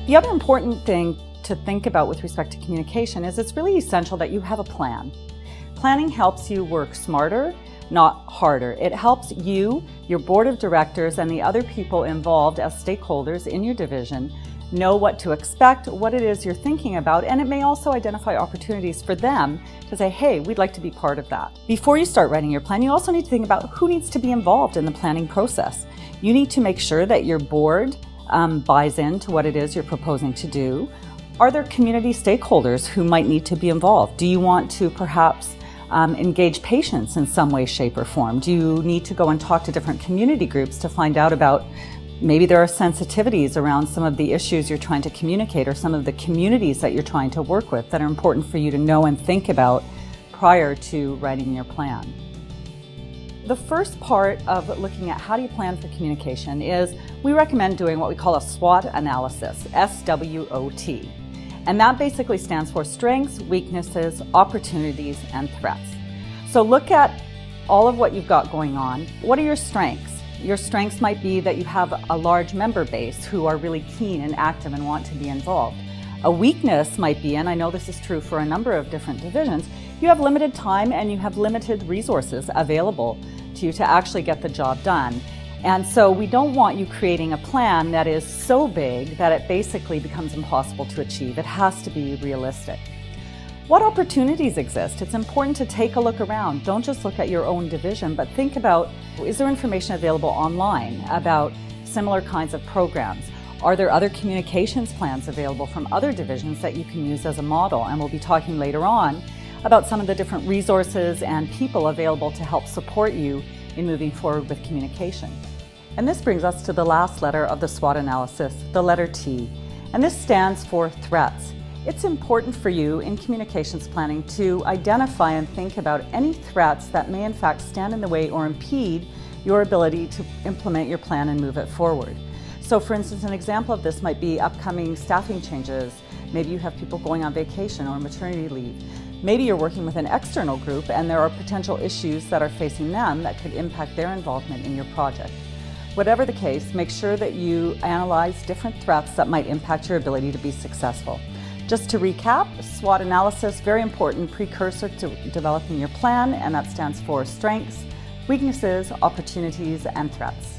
The other important thing to think about with respect to communication is it's really essential that you have a plan. Planning helps you work smarter, not harder. It helps you, your board of directors, and the other people involved as stakeholders in your division know what to expect, what it is you're thinking about, and it may also identify opportunities for them to say, hey, we'd like to be part of that. Before you start writing your plan, you also need to think about who needs to be involved in the planning process. You need to make sure that your board buys into what it is you're proposing to do. Are there community stakeholders who might need to be involved? Do you want to perhaps engage patients in some way, shape, or form? Do you need to go and talk to different community groups to find out about maybe there are sensitivities around some of the issues you're trying to communicate or some of the communities that you're trying to work with that are important for you to know and think about prior to writing your plan? The first part of looking at how do you plan for communication is we recommend doing what we call a SWOT analysis, SWOT. And that basically stands for strengths, weaknesses, opportunities, and threats. So look at all of what you've got going on. What are your strengths? Your strengths might be that you have a large member base who are really keen and active and want to be involved. A weakness might be, and I know this is true for a number of different divisions, you have limited time and you have limited resources available to you to actually get the job done. And so we don't want you creating a plan that is so big that it basically becomes impossible to achieve. It has to be realistic. What opportunities exist? It's important to take a look around. Don't just look at your own division, but think about, is there information available online about similar kinds of programs? Are there other communications plans available from other divisions that you can use as a model? And we'll be talking later on about some of the different resources and people available to help support you in moving forward with communication. And this brings us to the last letter of the SWOT analysis, the letter T. And this stands for threats. It's important for you in communications planning to identify and think about any threats that may in fact stand in the way or impede your ability to implement your plan and move it forward. So for instance, an example of this might be upcoming staffing changes. Maybe you have people going on vacation or maternity leave. Maybe you're working with an external group and there are potential issues that are facing them that could impact their involvement in your project. Whatever the case, make sure that you analyze different threats that might impact your ability to be successful. Just to recap, SWOT analysis, very important precursor to developing your plan, and that stands for strengths, weaknesses, opportunities, and threats.